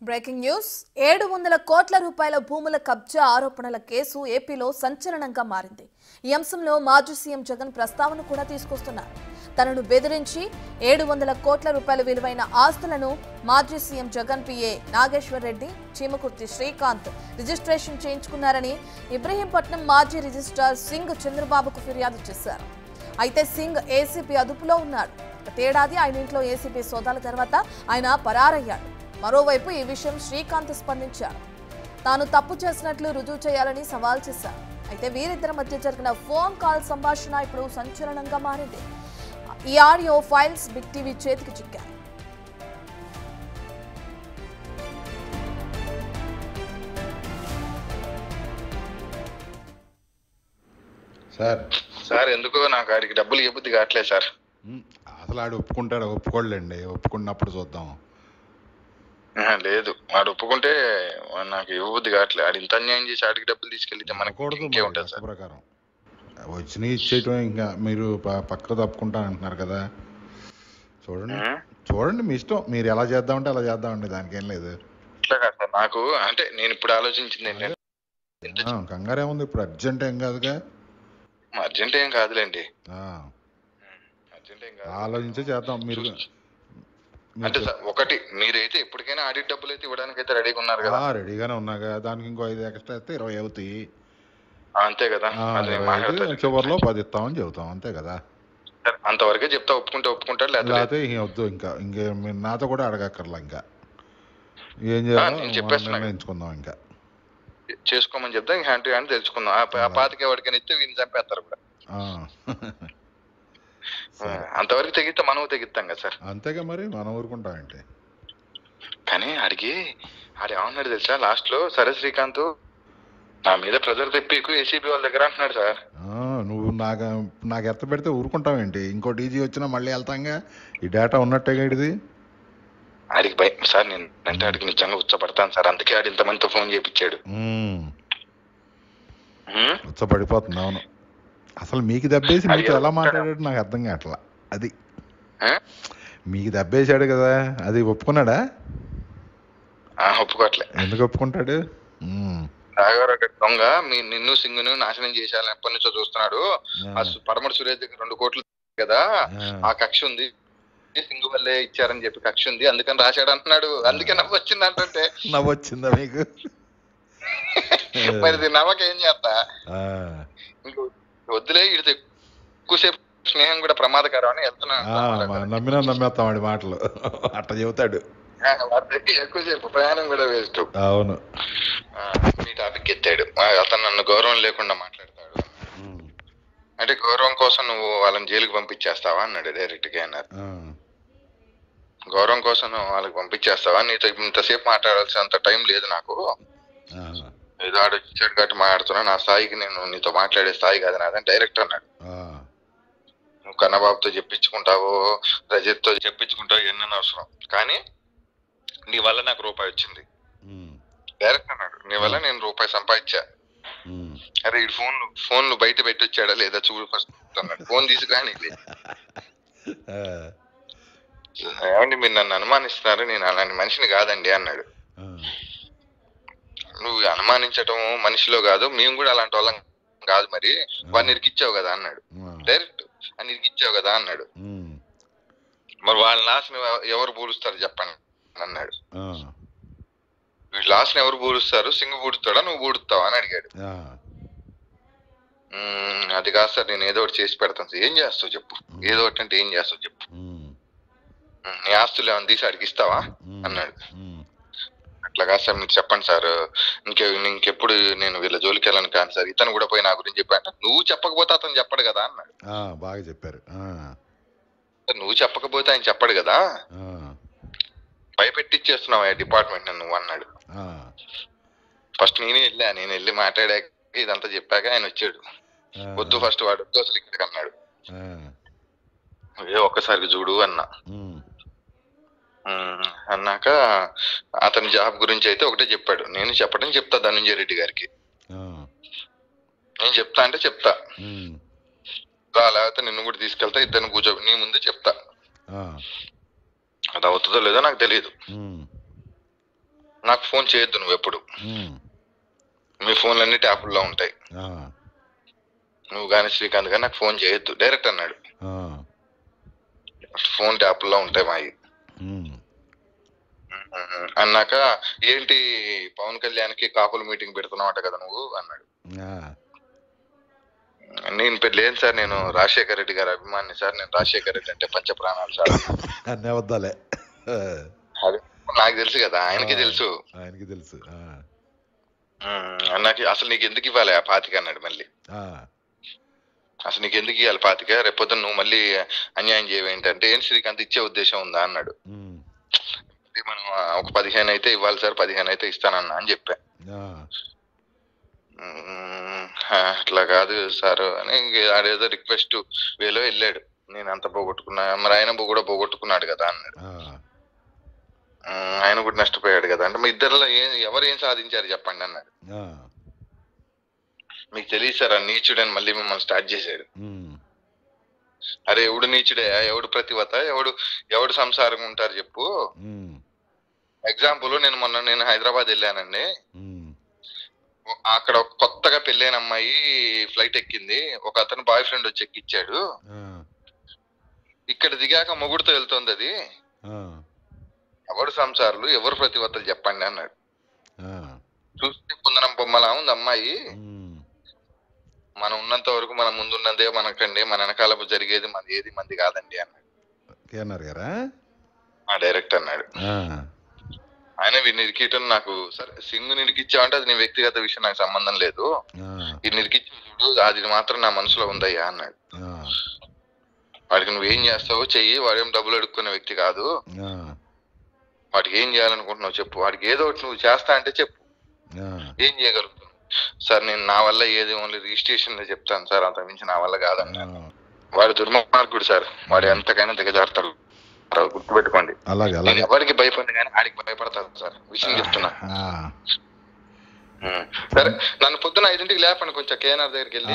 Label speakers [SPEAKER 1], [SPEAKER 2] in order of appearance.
[SPEAKER 1] Breaking news 700 కోట్ల రూపాయల భూముల కబ్జా ఆరోపణల కేసు ఏపీలో సంచలనంగా మారింది. ఈ అంశంలో మాజీ సీఎం జగన్ ప్రస్తావన కూడా తీసుకొస్తున్నారు. తనను బెదిరించి 700 కోట్ల రూపాయల విలువైన ఆస్తులను మాజీ CM Jagan PA Nageshwar Reddy, Cheemakurthi Srikanth registration చేయించుకున్నారని ఇబ్రహీంపట్నం మాజీ రిజిస్ట్రార్ సింగ్ చంద్రబాబుకు ఫిర్యాదు చేశారు. అయితే సింగ్ ఏసీపీ అదుపులో ఉన్నాడు. గతేడాది ఆయన ఇంట్లో ఏసీపీ సోదాల తర్వాత ఆయన పరారయ్యాడు. మరోవైపు ఈ విషయం శ్రీకాంత్ స్పందించారు. తాను తప్పు చేసినట్లు రుజువు చేయాలని సవాల్ చేశారు. అయితే వీరిద్దరి మధ్య జరిగిన ఫోన్ కాల్ సంభాషణ ఇప్పుడు సంచలనంగా మారింది. ఈ ఆడియో ఫైల్స్ బిగ్ టీవీ చేతికి చిక్కాయి.
[SPEAKER 2] సార్ ఎందుకో నాకు ఆడికి డబ్బులు ఇవ్వబుద్ధి కావట్లేదు సార్.
[SPEAKER 3] అసలు ఆడు ఒప్పుకుంటాడు ఒప్పుకోలేండి, ఒప్పుకున్నప్పుడు చూద్దాం.
[SPEAKER 2] లేదు, ఆడు ఒప్పుకుంటే నాకు ఇవ్వబుద్ధి కావట్లేదు. ఆడు ఇంత అన్యాయం చేసి ఆడికి డబ్బులు తీసుకెళ్తే మనకు ఉంటుంది సార్.
[SPEAKER 3] ప్రకారం వచ్చినాయి ఇచ్చేయటం, ఇంకా మీరు పక్క తప్పుకుంటా అంటున్నారు కదా. చూడండి మీ ఇష్టం, మీరు ఎలా చేద్దామంటే అలా చేద్దామండి, దానికి ఏం లేదు.
[SPEAKER 2] ఇట్లా కాదు సార్, నాకు అంటే నేను ఇప్పుడు ఆలోచించింది ఏంటంటే
[SPEAKER 3] కంగారు ఏముంది, ఇప్పుడు అర్జెంట్ ఏం కాదుగా.
[SPEAKER 2] అర్జెంట్ ఏం కాదులేండి,
[SPEAKER 3] ఆలోచించే చేద్దాం. మీరు
[SPEAKER 2] అంటే సార్ ఒకటి, మీరైతే ఎప్పటికైనా ఆడిట్ డబ్బులు అయితే ఇవ్వడానికి అయితే రెడీగా ఉన్నారు కదా.
[SPEAKER 3] రెడీగానే ఉన్నాగా, దానికి ఇంకో 5 ఎక్స్ట్రా అయితే 20 అవుతాయి.
[SPEAKER 2] అంతే కదా,
[SPEAKER 3] చివరిలో 10 ఇస్తామని చెబుతాం, అంతే కదా.
[SPEAKER 2] అంతవరకే చెప్తా, ఒప్పుకుంటాడు
[SPEAKER 3] లేకపోతే వద్దు. ఇంకే మీరు నాతో కూడా అడగక్కర్లా, ఇంకా ఏం చేయాలో నిర్ణయించుకుందాం. ఇంకా
[SPEAKER 2] చేసుకోమని చెప్తా, ఇంకా హ్యాండ్ టు హ్యాండ్ తెలుసుకుందాం. ఆ పాతికి ఎవరికైనా ఇస్తే వీళ్ళు చంపేస్తారు కూడా. అంతవరకు తెగిస్తే మనం తెగిస్తాం కదా సార్.
[SPEAKER 3] అంతేగా, మరి మనం ఊరుకుంటామంటే.
[SPEAKER 2] కానీ ఆడికి ఏమన్నాడు తెలుసా లాస్ట్ లో, సరే శ్రీకాంత్ నా మీద ప్రెజర్ తెప్పికు ఏసీబీ వాళ్ళ దగ్గర అంటున్నాడు సార్.
[SPEAKER 3] నువ్వు నాకు ఎత్త పెడితే ఊరుకుంటావేంటి? ఇంకో డీజీ వచ్చినా మళ్ళీ వెళ్తాంగా, ఈ డేటా ఉన్నట్టేగా ఇది.
[SPEAKER 2] ఆడికి భయం సార్, నేను అంటే ఆడికి నిజంగా ఉచ్చపడతాను సార్. అందుకే ఆడి ఇంతమందితో ఫోన్ చేయించాడు.
[SPEAKER 3] ఉచ్చపడిపోతుంది. అవును, అసలు మీకు దెబ్బేసి మీతో ఎలా మాట్లాడాడు నాకు అర్థం కావట్లా. అది మీకు దెబ్బేసాడు కదా, అది ఒప్పుకున్నాడా?
[SPEAKER 2] ఒప్పుకోవట్లే.
[SPEAKER 3] ఎందుకు ఒప్పుకుంటాడు?
[SPEAKER 2] రాఘవరావు దొంగ నిన్ను సింగును నాశనం చేసేయాలని ఎప్పటి నుంచో చూస్తున్నాడు. పడమటి సురేష్ దగ్గర 2 కోట్లు కదా, ఆ కక్ష ఉంది, సింగు వల్లే ఇచ్చారని చెప్పి కక్ష ఉంది, అందుకని రాశాడు అంటున్నాడు. అందుకే నవ్వు వచ్చింది అంటుంటే.
[SPEAKER 3] నవ్వు వచ్చిందా మీకు?
[SPEAKER 2] మరి నవ్వకేం చేస్తా, వద్దులే, వీడితో ఎక్కువసేపు స్నేహం కూడా ప్రమాదకరం అని వెళ్తున్నాను.
[SPEAKER 3] నమ్మేస్తాం మాటలు, అట్లా చెబుతాడు.
[SPEAKER 2] ఎక్కువసేపు ప్రయాణం కూడా వేస్ట్.
[SPEAKER 3] అవును,
[SPEAKER 2] మీ టాపిక్ ఎత్తాడు. అతను నన్ను గౌరవం లేకుండా మాట్లాడతాడు అంటే, గౌరవం కోసం నువ్వు వాళ్ళని జైలుకి పంపించేస్తావా అన్నాడు డైరెక్ట్ గా. అన్నారు, గౌరవం కోసం నువ్వు వాళ్ళకి పంపించేస్తావా, నీతో ఇంతసేపు మాట్లాడాల్సినంత టైం లేదు నాకు, ఏదో ఆడు వచ్చాడు కాబట్టి మాట్లాడుతున్నా, నా స్థాయికి నేను నీతో మాట్లాడే స్థాయి కాదు నాదని డైరెక్ట్ అన్నాడు. నువ్వు కన్నబాబుతో చెప్పించుకుంటావు, రజత్తో చెప్పించుకుంటావు, ఎన్నెన్న అవసరం, కానీ నీ వల్ల నాకు రూపాయి వచ్చింది డైరెక్ట్ అన్నాడు. నీ వల్ల నేను రూపాయి సంపాదించా. అరే ఈ ఫోన్లు బయట పెట్టి వచ్చాడా లేదా చూడు ఫస్ట్ అన్నాడు. ఫోన్ తీసుకురాని ఏమండి మీరు నన్ను అనుమానిస్తున్నారు, నేను అలాంటి మనిషిని కాదండి అన్నాడు. నువ్వు అనుమానించటం మనిషిలో కాదు, మేము కూడా అలాంటి వాళ్ళం కాదు, మరి వాడిని ఇరికిచ్చావు కదా అన్నాడు. డైరెక్ట్ అని ఇరికిచ్చావు కదా అన్నాడు. మరి వాళ్ళ లాస్ని ఎవరు పూడుస్తారు చెప్పండి అన్నాడు. వీళ్ళ లాస్ని ఎవరు పూడుస్తారు, సింగు పూడుతాడా నువ్వు పూడుతావా అని అడిగాడు. అది కాదు సార్, నేను ఏదో ఒకటి చేసి పెడతాను సార్. ఏం చేస్తావు చెప్పు, ఏదో ఒకటి అంటే ఏం చేస్తావు చెప్పు, నీ ఆస్తులు ఏమైనా తీసి అడిగిస్తావా అన్నాడు. అట్లా కాదు సార్, మీరు చెప్పండి సార్, ఇంకెప్పుడు నేను వీళ్ళ జోలికి వెళ్ళను కాదు సార్, ఇతను కూడా పోయి నా గురించి చెప్పాడు. నువ్వు చెప్పకపోతే అతను చెప్పడు కదా అన్నాడు.
[SPEAKER 3] బాగా చెప్పారు.
[SPEAKER 2] నువ్వు చెప్పకపోతే ఆయన చెప్పడు కదా, భయపెట్టిచ్చేస్తున్నావు డిపార్ట్మెంట్ నువ్వు అన్నాడు. ఫస్ట్ నేను వెళ్ళి మాట్లాడాక ఇదంతా చెప్పాక ఆయన వచ్చాడు. వద్దు ఫస్ట్ వాడు వద్దు అసలు ఇక్కడికి అన్నాడు. ఒక్కసారికి చూడు అన్నా. అన్నాక అతని జాబ్ గురించి అయితే ఒకటే చెప్పాడు. నేను చెప్తా ధనంజయ రెడ్డి గారికి, నేను చెప్తా అంటే చెప్తా, లేకపోతే నిన్ను కూడా తీసుకెళ్తా, ఇద్దరిని కూర్చో నీ ముందే చెప్తా. అది అవుతుందో లేదో నాకు తెలియదు. నాకు ఫోన్ చేయొద్దు నువ్వు ఎప్పుడు, మీ ఫోన్లన్నీ ట్యాపుల్లో ఉంటాయి, నువ్వు కానీ శ్రీకాంత్ కానీ నాకు ఫోన్ చేయొద్దు డైరెక్ట్ అన్నాడు. ఫోన్ ట్యాపుల్లో ఉంటాయి మావి అన్నాక, ఏంటి పవన్ కళ్యాణ్కి కాపుల మీటింగ్ పెడుతున్నావు కదా నువ్వు అన్నాడు. నేను లేదు సార్, నేను రాజశేఖర రెడ్డి గారి అభిమాని సార్, నేను రాజశేఖర రెడ్డి అంటే పంచ ప్రాణాలు సార్
[SPEAKER 3] అన్నీ.
[SPEAKER 2] అది నాకు తెలుసు కదా, ఆయనకి తెలుసు. అన్నాకి అసలు నీకు ఎందుకు ఇవ్వాలి ఆ 25 అన్నాడు. మళ్ళీ అసలు నీకు ఎందుకు ఇవ్వాలి 25, రేపొద్దున నువ్వు మళ్ళీ అన్యాయం చేయవేంటంటే, ఏం శ్రీకాంత్ ఇచ్చే ఉద్దేశం ఉందా అన్నాడు. మనం ఒక 15 అయితే ఇవ్వాలి సార్, 15 అయితే ఇస్తానన్నా అని చెప్పా. అట్లా కాదు సార్ అని ఆడేదో రిక్వెస్ట్ వేలో వెళ్ళాడు. నేను అంత పోగొట్టుకున్నా, మరి ఆయన కూడా పోగొట్టుకున్నాడు కదా అన్నాడు. ఆయన కూడా నష్టపోయాడు కదా అంటే, మీ ఇద్దరిలో ఎవరు ఏం సాధించారు చెప్పండి అన్నాడు. మీకు తెలియదు సార్ ఆ నీచుడని మళ్ళీ మిమ్మల్ని స్టార్ట్ చేశాడు. అరే ఎవడు నీచుడే, ఎవడు ప్రతివత, ఎవడు సంసారం ఉంటారు చెప్పు. ఎగ్జాంపుల్, నేను హైదరాబాద్ వెళ్ళానండి, అక్కడ కొత్తగా పెళ్ళైన అమ్మాయి ఫ్లైట్ ఎక్కింది, ఒక అతను బాయ్ ఫ్రెండ్ వచ్చి ఎక్కిచ్చాడు, ఇక్కడ దిగాక మొగుడుతో వెళ్తుంది, అది ఎవడు సంసారులు ఎవరు ప్రతివత్తలు చెప్పండి అన్నాడు. చూస్తే కుందనం బొమ్మలా ఉంది అమ్మాయి, మనం ఉన్నంత వరకు మనం ముందున్నదే మనకండి, మన వెనకాల జరిగేది మన ఏది మంది కాదండి అన్నాడు. డైరెక్ట్ అన్నాడు. ఆయన వీడిని ఇరికియటం నాకు, సరే సింగు నిరికిచ్చావంటే అది నీ వ్యక్తిగత విషయం, నాకు సంబంధం లేదు, ఇది నిరికిచ్చి చూడు అది మాత్రం నా మనసులో ఉందయ్యా అన్నాడు. వాడికి నువ్వేం చేస్తావో చెయ్యి, వాడేం డబ్బులు అడుక్కునే వ్యక్తి కాదు, వాడికి ఏం చేయాలనుకుంటున్నావు చెప్పు, వాడికి ఏదో ఒకటి నువ్వు చేస్తా అంటే చెప్పు, ఏం చేయగలుగుతావు సార్. నేను నా వల్ల ఏది ఓన్లీ రిజిస్ట్రేషన్ లో చెప్తాను సార్, అంత మించి నా వల్ల కాదన్నాను. వాడు దుర్మార్గుడు సార్, వాడు ఎంతకైనా దిగజారుతాడు, గుర్తుపెట్టుకోండి. ఎవరికి భయపడి కానీ ఆడికి భయపడతారు సార్, విషయం చెప్తున్నా. సరే నన్ను పొద్దున 5ంటికి లేపండి, కొంచెం కేఎన్ఆర్ దగ్గరికి వెళ్ళి